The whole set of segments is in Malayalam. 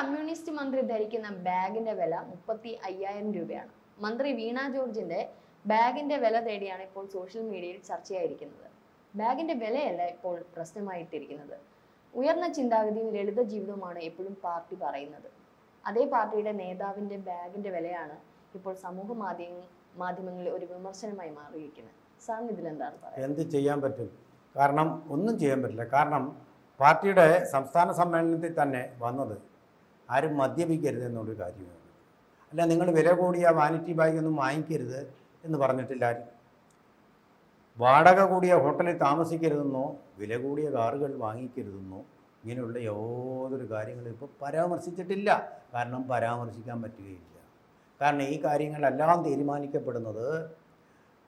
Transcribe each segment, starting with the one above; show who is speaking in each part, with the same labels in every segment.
Speaker 1: കമ്മ്യൂണിസ്റ്റ് മന്ത്രി ധരിക്കുന്ന ബാഗിന്റെ വില 35,000 രൂപയാണ്. മന്ത്രി വീണ ജോർജിന്റെ ബാഗിന്റെ വില തേടിയാണ് ഇപ്പോൾ സോഷ്യൽ മീഡിയയിൽ ചർച്ചയായിരിക്കുന്നത്. ബാഗിന്റെ വിലയല്ല ഇപ്പോൾ പ്രശ്നമായിട്ടിരിക്കുന്നത്. ഉയർന്ന ചിന്താഗതിയും ലളിത ജീവിതവുമാണ് എപ്പോഴും പാർട്ടി പറയുന്നത്. അതേ പാർട്ടിയുടെ നേതാവിന്റെ ബാഗിന്റെ വിലയാണ് ഇപ്പോൾ സമൂഹ മാധ്യമങ്ങളിൽ ഒരു വിമർശനമായി മാറിയിരിക്കുന്നത്. സാറിന് ഇതിലെന്താണ് പറയുന്നത്?
Speaker 2: എന്ത് ചെയ്യാൻ പറ്റും? കാരണം ഒന്നും ചെയ്യാൻ പറ്റില്ല. കാരണം പാർട്ടിയുടെ സംസ്ഥാന സമ്മേളനത്തിൽ തന്നെ വന്നത് ആരും മദ്യപിക്കരുത് എന്നൊരു കാര്യമാണ്. അല്ല, നിങ്ങൾ വില കൂടിയ വാനിറ്റി ബാഗൊന്നും വാങ്ങിക്കരുത് എന്ന് പറഞ്ഞിട്ടില്ല ആരും. വാടക കൂടിയ ഹോട്ടലിൽ താമസിക്കരുതെന്നോ വില കൂടിയ കാറുകൾ വാങ്ങിക്കരുതെന്നോ ഇങ്ങനെയുള്ള യാതൊരു കാര്യങ്ങളും ഇപ്പോൾ പരാമർശിച്ചിട്ടില്ല. കാരണം പരാമർശിക്കാൻ പറ്റുകയില്ല. കാരണം ഈ കാര്യങ്ങളെല്ലാം തീരുമാനിക്കപ്പെടുന്നത്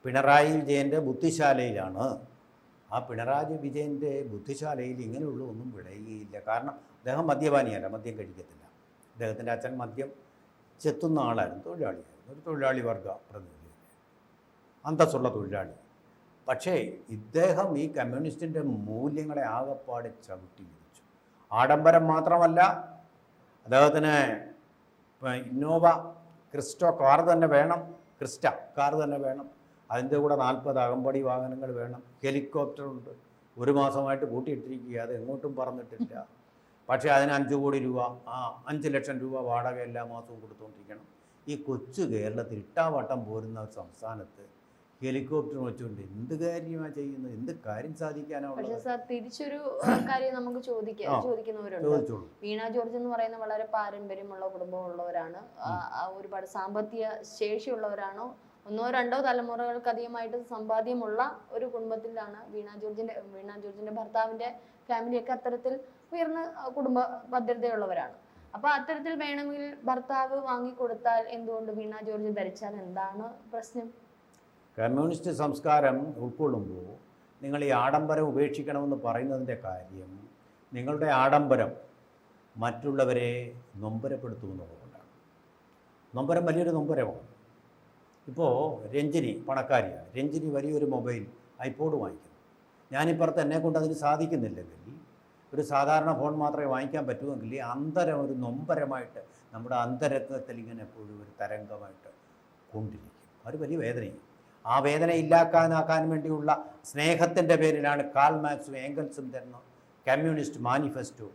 Speaker 2: പിണറായി വിജയൻ്റെ ബുദ്ധിശാലയിലാണ്. ആ പിണറായി വിജയൻ്റെ ബുദ്ധിശാലയിൽ ഇങ്ങനെയുള്ള ഒന്നും വിളയുകയില്ല. കാരണം അദ്ദേഹം മദ്യപാനിയല്ല, മദ്യം കഴിക്കത്തില്ല. അദ്ദേഹത്തിൻ്റെ അച്ഛൻ മദ്യം ചെത്തുന്ന ആളായിരുന്നു, തൊഴിലാളിയായിരുന്നു, ഒരു തൊഴിലാളി വർഗ പ്രതിനിധി, അന്തസ്സുള്ള തൊഴിലാളി. പക്ഷേ ഇദ്ദേഹം ഈ കമ്മ്യൂണിസ്റ്റിൻ്റെ മൂല്യങ്ങളെ ആകെപ്പാടെ ചവിട്ടി വിരിച്ചു. ആഡംബരം മാത്രമല്ല, അദ്ദേഹത്തിന് ഇന്നോവ ക്രിസ്റ്റ കാർ തന്നെ വേണം. അതിൻ്റെ കൂടെ 40 അകമ്പടി വാഹനങ്ങൾ വേണം. ഹെലികോപ്റ്ററുണ്ട്, 1 മാസമായിട്ട് കൂട്ടിയിട്ടിരിക്കുക, അത് എങ്ങോട്ടും പറന്നിട്ടില്ല. പക്ഷേ അതിന് 5 കോടി രൂപ, 5 ലക്ഷം രൂപ വാടക എല്ലാ മാസവും കൊടുത്തുകൊണ്ടിരിക്കണം. ഈ കൊച്ചു കേരളത്തിൽ ഇട്ടാവട്ടം പോരുന്ന ഒരു സംസ്ഥാനത്ത് ഹെലികോപ്റ്റർ വെച്ചുകൊണ്ട് എന്ത് കാര്യമാണ് ചെയ്യുന്നത്? എന്ത് കാര്യം സാധിക്കാനാണ്?
Speaker 1: പക്ഷേ സാർ, തിരിച്ചൊരു കാര്യം നമുക്ക് ചോദിക്കുന്നവരുണ്ട്. വീണ ജോർജ് എന്ന് പറയുന്ന വളരെ പാരമ്പര്യമുള്ള കുടുംബമുള്ളവരാണ്, ഒരുപാട് സാമ്പത്തിക ശേഷിയുള്ളവരാണോ, 1-2 തലമുറകൾക്ക് അധികമായിട്ട് സമ്പാദ്യമുള്ള ഒരു കുടുംബത്തിലാണ് വീണ ജോർജിന്റെ ഭർത്താവിന്റെ ഫാമിലിയൊക്കെ അത്തരത്തിൽ ഉയർന്ന കുടുംബ ഭദ്രതയുള്ളവരാണ്. അപ്പൊ അത്തരത്തിൽ വേണമെങ്കിൽ ഭർത്താവ് വാങ്ങിക്കൊടുത്താൽ എന്തുകൊണ്ട് വീണ ജോർജ് ധരിച്ചാൽ എന്താണ് പ്രശ്നം?
Speaker 2: കമ്മ്യൂണിസ്റ്റ് സംസ്കാരം ഉൾക്കൊള്ളുമ്പോൾ നിങ്ങൾ ഈ ആഡംബരം ഉപേക്ഷിക്കണമെന്ന് പറയുന്നതിൻ്റെ കാര്യം, നിങ്ങളുടെ ആഡംബരം മറ്റുള്ളവരെ നൊമ്പരപ്പെടുത്തുമെന്നുള്ളതുകൊണ്ടാണ്. നൊമ്പരം വലിയൊരു നൊമ്പരമാണ്. ഇപ്പോൾ രഞ്ജിനി പണക്കാരിയാണ്. രഞ്ജിനി വലിയൊരു മൊബൈൽ ഐപോഡ് വാങ്ങിക്കുന്നു. ഞാനിപ്പുറത്ത് എന്നെക്കൊണ്ട് അതിന് സാധിക്കുന്നില്ലെങ്കിൽ ഒരു സാധാരണ ഫോൺ മാത്രമേ വാങ്ങിക്കാൻ പറ്റുമെങ്കിൽ അന്തരം ഒരു നൊമ്പരമായിട്ട് നമ്മുടെ അന്തരംഗത്തിൽ ഇങ്ങനെ എപ്പോഴും ഒരു തരംഗമായിട്ട് കൊണ്ടിരിക്കും. അത് വലിയ വേദനയും. ആ വേദന ഇല്ലാക്കാനാക്കാൻ വേണ്ടിയുള്ള സ്നേഹത്തിൻ്റെ പേരിലാണ് കാൾ മാർക്സും ഏംഗൽസും തരുന്ന കമ്മ്യൂണിസ്റ്റ് മാനിഫെസ്റ്റോ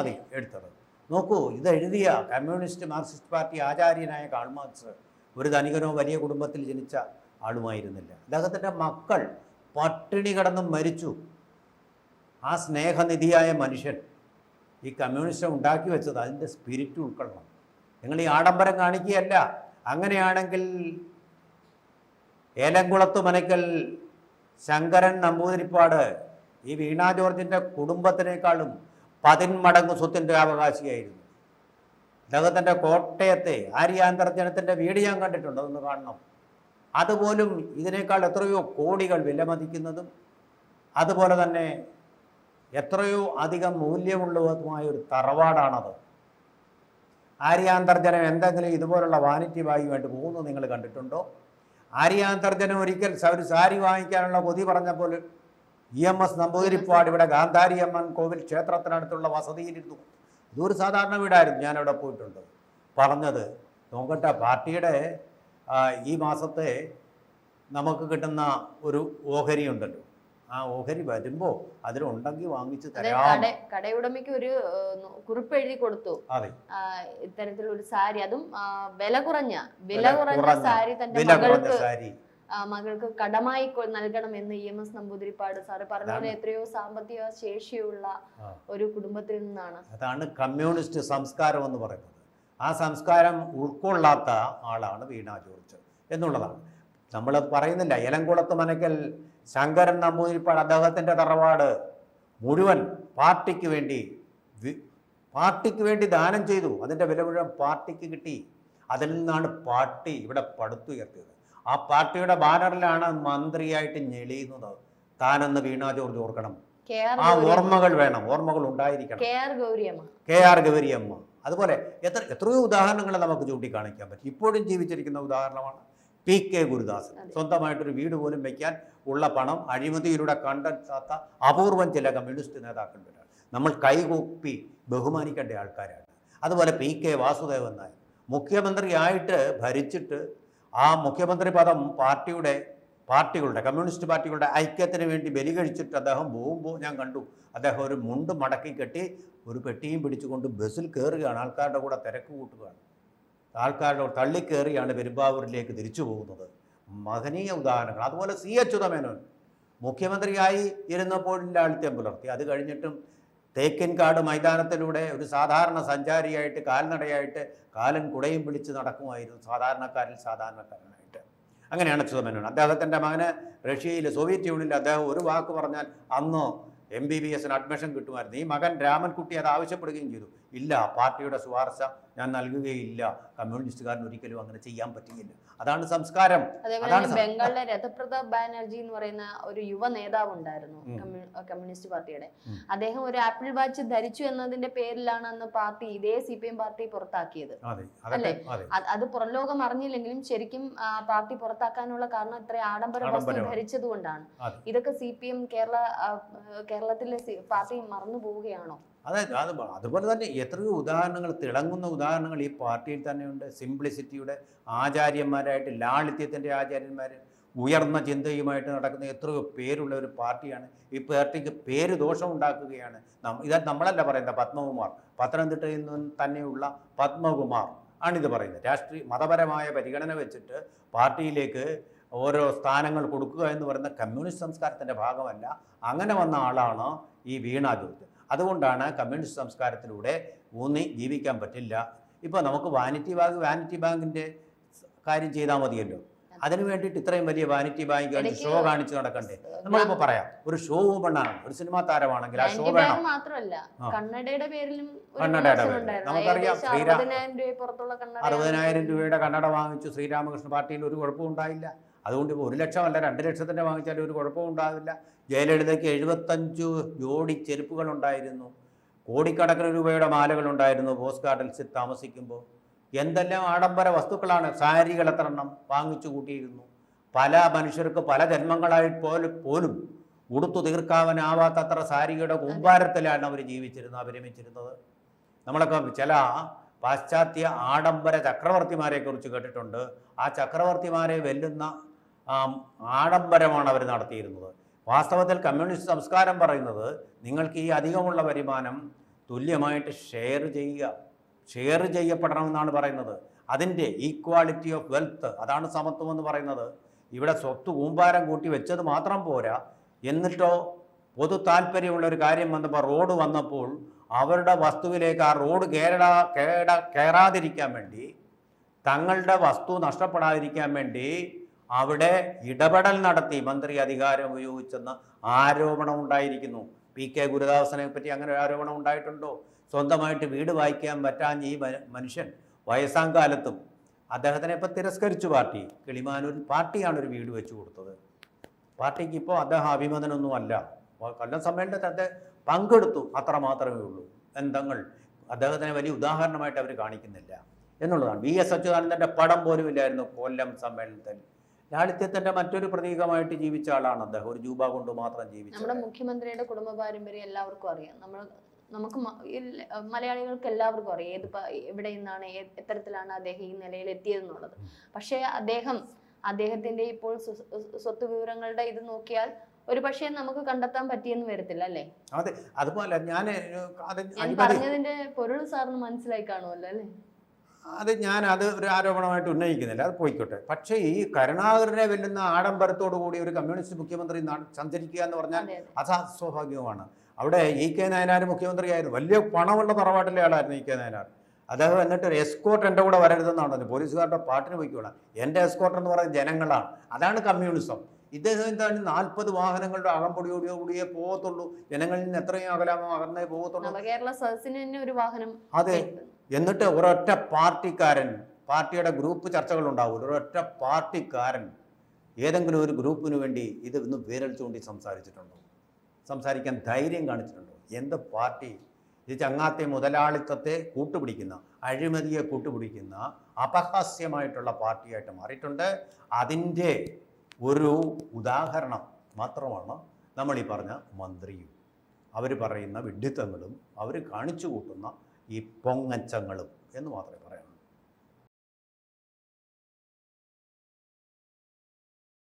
Speaker 2: അതെ എടുത്തത്. നോക്കൂ, ഇത് എഴുതിയ കമ്മ്യൂണിസ്റ്റ് മാർക്സിസ്റ്റ് പാർട്ടി ആചാര്യനായ കാൾ മാർക്സ് ഒരു ധനികനോ വലിയ കുടുംബത്തിൽ ജനിച്ച ആളുമായിരുന്നില്ല. അദ്ദേഹത്തിൻ്റെ മക്കൾ പട്ടിണി കിടന്ന് മരിച്ചു. ആ സ്നേഹനിധിയായ മനുഷ്യൻ ഈ കമ്മ്യൂണിസ്റ്റ് ഉണ്ടാക്കി വെച്ചത് അതിൻ്റെ സ്പിരിറ്റ് ഉൾക്കൊള്ളണം. നിങ്ങൾ ഈ ആഡംബരം കാണിക്കുകയല്ല. അങ്ങനെയാണെങ്കിൽ ഏലംകുളത്ത് മനക്കൽ ശങ്കരൻ നമ്പൂതിരിപ്പാട് ഈ വീണ ജോർജിൻ്റെ കുടുംബത്തിനേക്കാളും 10 മടങ്ങ് സ്വത്തിൻ്റെ അവകാശിയായിരുന്നു. അദ്ദേഹത്തിൻ്റെ കോട്ടയത്തെ ആര്യാന്തർജനത്തിൻ്റെ വീട് ഞാൻ കണ്ടിട്ടുണ്ട്, അതൊന്ന് കാണണം. അതുപോലും ഇതിനേക്കാൾ എത്രയോ കോടികൾ വിലമതിക്കുന്നതും അതുപോലെ തന്നെ എത്രയോ അധികം മൂല്യമുള്ളതുമായ ഒരു തറവാടാണത്. ആര്യാന്തർജനം എന്തെങ്കിലും ഇതുപോലുള്ള വാനിറ്റി ബാഗുമായിട്ട് പോകുന്നു നിങ്ങൾ കണ്ടിട്ടുണ്ടോ? ആര്യാന്തർജനം ഒരിക്കൽ ഒരു സാരി വാങ്ങിക്കാനുള്ള കൊതി പറഞ്ഞപ്പോൾ EMS നമ്പൂതിരിപ്പാട് ഇവിടെ ഗാന്ധാരി അമ്മൻ കോവിൽ ക്ഷേത്രത്തിനടുത്തുള്ള വസതിയിലിരുന്നു. ഇതൊരു സാധാരണ വീടായിരുന്നു, ഞാനവിടെ പോയിട്ടുണ്ട്. പറഞ്ഞത് നോക്കട്ടെ, പാർട്ടിയുടെ ഈ മാസത്തെ നമുക്ക് കിട്ടുന്ന ഒരു ഓഹരി ഉണ്ടല്ലോ, ആ ഓഹരി വരുമ്പോൾ അതിലുണ്ടെങ്കിൽ വാങ്ങിച്ച് തരാം.
Speaker 1: കടയുടമയ്ക്ക് ഒരു കുറിപ്പ് എഴുതി കൊടുത്തു.
Speaker 2: അതെ,
Speaker 1: ഇത്തരത്തിലൊരു സാരി, അതും വില കുറഞ്ഞ സാരി തന്റെ മകൾക്ക് കടമായി നൽകണം എന്ന് EMS നമ്പൂതിരിപ്പാട് സാറ് പറഞ്ഞ പോലെ എത്രയോ സാമ്പത്തിക ശേഷിയുള്ള ഒരു കുടുംബത്തിൽ നിന്നാണ്.
Speaker 2: അതാണ് കമ്മ്യൂണിസ്റ്റ് സംസ്കാരം എന്ന് പറയുന്നത്. ആ സംസ്കാരം ഉൾക്കൊള്ളാത്ത ആളാണ് വീണ ജോർജ് എന്നുള്ളതാണ്. നമ്മൾ പറയുന്നില്ല, ഏലംകുളത്ത് മനക്കൽ ശങ്കരൻ നമ്പൂതിരിപ്പാട് അദ്ദേഹത്തിൻ്റെ തറവാട് മുഴുവൻ പാർട്ടിക്ക് വേണ്ടി ദാനം ചെയ്തു. അതിൻ്റെ വില മുഴുവൻ പാർട്ടിക്ക് കിട്ടി. അതിൽ നിന്നാണ് പാർട്ടി ഇവിടെ പടുത്തുയർത്തിയത്. ആ പാർട്ടിയുടെ ബാനറിലാണ് മന്ത്രിയായിട്ട് ഞെളിയുന്നത് താനെന്ന് വീണ ജോർജ് ഓർക്കണം. ആ ഓർമ്മകൾ വേണം, ഓർമ്മകൾ ഉണ്ടായിരിക്കണം. KR ഗൗരിയമ്മ അതുപോലെ എത്രയോ ഉദാഹരണങ്ങൾ നമുക്ക് ചൂണ്ടിക്കാണിക്കാൻ പറ്റും. ഇപ്പോഴും ജീവിച്ചിരിക്കുന്ന ഉദാഹരണമാണ് PK ഗുരുദാസൻ. സ്വന്തമായിട്ടൊരു വീട് പോലും വയ്ക്കാൻ ഉള്ള പണം അഴിമതിയിലൂടെ കണ്ടെത്താത്ത അപൂർവം ചില കമ്മ്യൂണിസ്റ്റ് നേതാക്കളുടെ. നമ്മൾ കൈകൂപ്പി ബഹുമാനിക്കേണ്ട ആൾക്കാരാണ്. അതുപോലെ PK വാസുദേവൻ നായർ മുഖ്യമന്ത്രിയായിട്ട് ഭരിച്ചിട്ട് ആ മുഖ്യമന്ത്രി പദം പാർട്ടികളുടെ കമ്മ്യൂണിസ്റ്റ് പാർട്ടികളുടെ ഐക്യത്തിന് വേണ്ടി ബലി കഴിച്ചിട്ട് അദ്ദേഹം പോകുമ്പോൾ ഞാൻ കണ്ടു അദ്ദേഹം ഒരു മുണ്ട് മടക്കി കെട്ടി ഒരു പെട്ടിയും പിടിച്ചുകൊണ്ട് ബസ്സിൽ കയറുകയാണ്, ആൾക്കാരുടെ കൂടെ തിരക്ക് കൂട്ടുകയാണ്, ആൾക്കാരുടെ തള്ളിക്കയറിയാണ് പെരുമ്പാവൂരിലേക്ക് തിരിച്ചു പോകുന്നത്. മഹനീയ ഉദാഹരണങ്ങൾ. അതുപോലെ അച്യുതമേനോൻ മുഖ്യമന്ത്രിയായി ഇരുന്നപ്പോൾ ലാളിത്യം പുലർത്തി. അത് കഴിഞ്ഞിട്ടും തേക്കിൻകാട് മൈതാനത്തിലൂടെ ഒരു സാധാരണ സഞ്ചാരിയായിട്ട് കാൽനടയായിട്ട് കാലൻ കുടയും പിടിച്ച് നടക്കുമായിരുന്നു, സാധാരണക്കാരനായിട്ട്. അങ്ങനെയാണ് അച്യുതമേനോൻ. അദ്ദേഹത്തിൻ്റെ മകന് റഷ്യയിൽ സോവിയറ്റ് യൂണിയനിൽ അദ്ദേഹം ഒരു വാക്ക് പറഞ്ഞാൽ അന്ന് MBBS അഡ്മിഷൻ കിട്ടുമായിരുന്നു. ഈ മകൻ രാമൻകുട്ടി അത് ആവശ്യപ്പെടുകയും ചെയ്തു. ഇല്ല, പാർട്ടിയുടെ ശുപാർശ ഞാൻ നൽകുകയില്ല, കമ്മ്യൂണിസ്റ്റുകാരൻ ഒരിക്കലും അങ്ങനെ ചെയ്യാൻ പറ്റുകയില്ല. അതാണ് സംസ്കാരം.
Speaker 1: അതേപോലെ ബംഗാളിലെ രഥപ്രതാപ് ബാനർജി എന്ന് പറയുന്ന ഒരു യുവ നേതാവ് ഉണ്ടായിരുന്നു കമ്മ്യൂണിസ്റ്റ് പാർട്ടിയുടെ. അദ്ദേഹം ഒരു ആപ്പിൾ വാച്ച് ധരിച്ചു എന്നതിന്റെ പേരിലാണ് അന്ന് പാർട്ടി ഇതേ CPM പാർട്ടി പുറത്താക്കിയത് അല്ലേ? അത് പുറം ലോകം അറിഞ്ഞില്ലെങ്കിലും ശരിക്കും പാർട്ടി പുറത്താക്കാനുള്ള കാരണം ഇത്ര ആഡംബര വസ്തു ധരിച്ചത് കൊണ്ടാണ്. ഇതൊക്കെ CPM കേരളത്തിലെ പാർട്ടി മറന്നു പോവുകയാണോ?
Speaker 2: അതുപോലെ തന്നെ എത്രയോ ഉദാഹരണങ്ങൾ, തിളങ്ങുന്ന ഉദാഹരണങ്ങൾ ഈ പാർട്ടിയിൽ തന്നെയുണ്ട്. സിംപ്ലിസിറ്റിയുടെ ആചാര്യന്മാരായിട്ട്, ലാളിത്യത്തിൻ്റെ ആചാര്യന്മാർ, ഉയർന്ന ചിന്തയുമായിട്ട് നടക്കുന്ന എത്രയോ പേരുള്ള ഒരു പാർട്ടിയാണ്. ഈ പാർട്ടിക്ക് പേര് ദോഷം ഉണ്ടാക്കുകയാണ്. ഇത് നമ്മളല്ല പറയുന്നത്, പത്മകുമാർ, പത്തനംതിട്ടയിൽ നിന്ന് തന്നെയുള്ള പത്മകുമാർ ആണിത് പറയുന്നത്. മതപരമായ പരിഗണന വെച്ചിട്ട് പാർട്ടിയിലേക്ക് ഓരോ സ്ഥാനങ്ങൾ കൊടുക്കുക എന്ന് പറയുന്ന കമ്മ്യൂണിസ്റ്റ് സംസ്കാരത്തിൻ്റെ ഭാഗമല്ല. അങ്ങനെ വന്ന ആളാണ് ഈ വീണ ജോർജ്. അതുകൊണ്ടാണ് കമ്മ്യൂണിസ്റ്റ് സംസ്കാരത്തിലൂടെ ഊന്നി ജീവിക്കാൻ പറ്റില്ല. ഇപ്പോൾ നമുക്ക് വാനിറ്റി ബാങ്കിൻ്റെ കാര്യം ചെയ്താൽ മതിയല്ലോ. അതിനു വേണ്ടിയിട്ട് ഇത്രയും വലിയ വാനിറ്റി ബാങ്ക് ഷോ കാണിച്ച് നടക്കണ്ടേ? നമ്മളിപ്പോൾ പറയാം, ഒരു ഷോ വുമണാണ്, ഒരു സിനിമാ താരമാണെങ്കിൽ ആ ഷോ വേണം.
Speaker 1: കണ്ണടയുടെ പേരിൽ
Speaker 2: നമുക്കറിയാം, 60,000 രൂപയുടെ കണ്ണട വാങ്ങിച്ചു ശ്രീരാമകൃഷ്ണ പാർട്ടിയിൽ ഒരു കുഴപ്പവും ഉണ്ടായില്ല. അതുകൊണ്ട് ഇപ്പോൾ 1 ലക്ഷം അല്ല 2 ലക്ഷത്തിൻ്റെ വാങ്ങിച്ചാലും ഒരു കുഴപ്പവും ഉണ്ടാവില്ല. ജയലളിതയ്ക്ക് 75 ജോഡി ചെരുപ്പുകൾ ഉണ്ടായിരുന്നു, കോടിക്കണക്കിന് രൂപയുടെ മാലകളുണ്ടായിരുന്നു പോസ്റ്റ് ഗാർഡൻസിൽ താമസിക്കുമ്പോൾ. എന്തെല്ലാം ആഡംബര വസ്തുക്കളാണ്. സാരികൾ എത്ര എണ്ണം വാങ്ങിച്ചു കൂട്ടിയിരുന്നു. പല മനുഷ്യർക്ക് പല ജന്മങ്ങളായിട്ട് പോലും ഉടുത്തു തീർക്കാവാനാവാത്തത്ര സാരിയുടെ കൂമ്പാരത്തിലാണ് അവർ അഭിരമിച്ചിരുന്നത്. നമ്മളൊക്കെ ചില പാശ്ചാത്യ ആഡംബര ചക്രവർത്തിമാരെ കുറിച്ച് കേട്ടിട്ടുണ്ട്. ആ ചക്രവർത്തിമാരെ വെല്ലുന്ന ആഡംബരമാണ് അവർ നടത്തിയിരുന്നത്. വാസ്തവത്തിൽ കമ്മ്യൂണിസ്റ്റ് സംസ്കാരം പറയുന്നത് നിങ്ങൾക്ക് ഈ അധികമുള്ള വരുമാനം തുല്യമായിട്ട് ഷെയർ ചെയ്യപ്പെടണമെന്നാണ് പറയുന്നത്. അതിൻ്റെ ഈക്വാളിറ്റി ഓഫ് വെൽത്ത്, അതാണ് സമത്വം എന്ന് പറയുന്നത്. ഇവിടെ സ്വത്ത് കൂമ്പാരം കൂട്ടി വെച്ചത് മാത്രം പോരാ. എന്നിട്ടോ പൊതു താല്പര്യമുള്ള ഒരു കാര്യം വന്നപ്പോൾ, റോഡ് വന്നപ്പോൾ അവരുടെ വസ്തുവിലേക്ക് ആ റോഡ് കയറാതിരിക്കാൻ വേണ്ടി, തങ്ങളുടെ വസ്തു നഷ്ടപ്പെടാതിരിക്കാൻ വേണ്ടി അവിടെ ഇടപെടൽ നടത്തി മന്ത്രി അധികാരം ഉപയോഗിച്ചെന്ന് ആരോപണം ഉണ്ടായിരിക്കുന്നു. PK ഗുരുദാസനെ പറ്റി അങ്ങനെ ഒരു ആരോപണം ഉണ്ടായിട്ടുണ്ടോ? സ്വന്തമായിട്ട് വീട് വായിക്കാൻ പറ്റാൻ ഈ മനുഷ്യൻ വയസ്സാം കാലത്തും അദ്ദേഹത്തിനെ ഇപ്പം തിരസ്കരിച്ചു പാർട്ടി. കിളിമാനൂരിൽ പാർട്ടിയാണ് ഒരു വീട് വെച്ചു കൊടുത്തത്. പാർട്ടിക്ക് ഇപ്പോൾ അദ്ദേഹം അഭിമതനൊന്നും അല്ല. കൊല്ലം സമ്മേളനത്തിൽ അദ്ദേഹം പങ്കെടുത്തു, അത്ര മാത്രമേ ഉള്ളൂ. ബന്ധങ്ങൾ അദ്ദേഹത്തിനെ വലിയ ഉദാഹരണമായിട്ട് അവർ കാണിക്കുന്നില്ല എന്നുള്ളതാണ്. VS അച്യുതാനന്ദൻ്റെ പടം പോലും ഇല്ലായിരുന്നു കൊല്ലം സമ്മേളനത്തിൽ. ലാളിത്യത്തിന്റെ മറ്റൊരു പ്രതീകമായിട്ട് ജീവിച്ച ആളാണ് അദ്ദേഹം. ഒരു രൂപ കൊണ്ട് മാത്രം ജീവിച്ചു.
Speaker 1: നമ്മുടെ മുഖ്യമന്ത്രിയുടെ കുടുംബ പാരമ്പര്യം എല്ലാവർക്കും അറിയാം. നമുക്ക് മലയാളികൾക്ക് എല്ലാവർക്കും അറിയാം എവിടെ നിന്നാണ്, എത്തരത്തിലാണ് അദ്ദേഹം ഈ നിലയിൽ എത്തിയതെന്നുള്ളത്. പക്ഷേ അദ്ദേഹത്തിന്റെ ഇപ്പോൾ സ്വത്ത് വിവരങ്ങളുടെ ഇത് നോക്കിയാൽ ഒരു പക്ഷേ നമുക്ക് കണ്ടെത്താൻ പറ്റിയെന്ന് വരത്തില്ല, അല്ലേ?
Speaker 2: അതെ, അതുപോലെ ഞാൻ
Speaker 1: പറഞ്ഞതിന്റെ പൊരുൾ സാറിന് മനസ്സിലായി കാണുമല്ലോ, അല്ലേ?
Speaker 2: അത് ഒരു ആരോപണമായിട്ട് ഉന്നയിക്കുന്നില്ല, അത് പോയിക്കോട്ടെ. പക്ഷേ ഈ കരുണാകരനെ വെല്ലുന്ന ആഡംബരത്തോടു കൂടി ഒരു കമ്മ്യൂണിസ്റ്റ് മുഖ്യമന്ത്രി സഞ്ചരിക്കുക എന്ന് പറഞ്ഞാൽ അസ്വാഭാവികമാണ്. അവിടെ EK നായനാർ മുഖ്യമന്ത്രിയായിരുന്നു. വലിയ പണമുള്ള തറവാട്ടിലെ ആളായിരുന്നു EK നായനാർ. അദ്ദേഹം എന്നിട്ട് ഒരു എസ്കോർട്ട് എൻ്റെ കൂടെ വരരുതെന്നാണ് പോലീസുകാരുടെ പാട്ടിന് പോയിക്കോളാം. എൻ്റെ എസ്കോർട്ട് എന്ന് പറയുന്നത് ജനങ്ങളാണ്. അതാണ് കമ്മ്യൂണിസം. ഇദ്ദേഹം എന്താണ് 40 വാഹനങ്ങളുടെ അകമ്പൊടിയോടുകൂടിയേ പോകത്തുള്ളൂ. ജനങ്ങളിൽ നിന്ന് എത്രയും അകന്നേ പോകത്തുള്ളൂ.
Speaker 1: കേരള സദസ്സിന് തന്നെ ഒരു വാഹനം.
Speaker 2: അതെ. എന്നിട്ട് ഒരൊറ്റ പാർട്ടിക്കാരൻ, പാർട്ടിയുടെ ഗ്രൂപ്പ് ചർച്ചകളുണ്ടാവും, ഒരൊറ്റ പാർട്ടിക്കാരൻ ഏതെങ്കിലും ഒരു ഗ്രൂപ്പിന് വേണ്ടി ഇത് ഇന്ന് വിരൽ ചൂണ്ടി സംസാരിക്കാൻ ധൈര്യം കാണിച്ചിട്ടുണ്ടോ? എന്ത് പാർട്ടി? ഇത് ചങ്ങാത്തെ മുതലാളിത്തത്തെ കൂട്ടുപിടിക്കുന്ന, അഴിമതിയെ കൂട്ടുപിടിക്കുന്ന അപഹാസ്യമായിട്ടുള്ള പാർട്ടിയായിട്ട് മാറിയിട്ടുണ്ട്. അതിൻ്റെ ഒരു ഉദാഹരണം മാത്രമാണ് നമ്മൾ ഈ പറഞ്ഞ മന്ത്രിയും. അവർ പറയുന്ന വിഡ്ഢിത്തങ്ങളും അവർ കാണിച്ചു കൂട്ടുന്ന ഈ പൊങ്ങച്ചങ്ങളും എന്ന് മാത്രമേ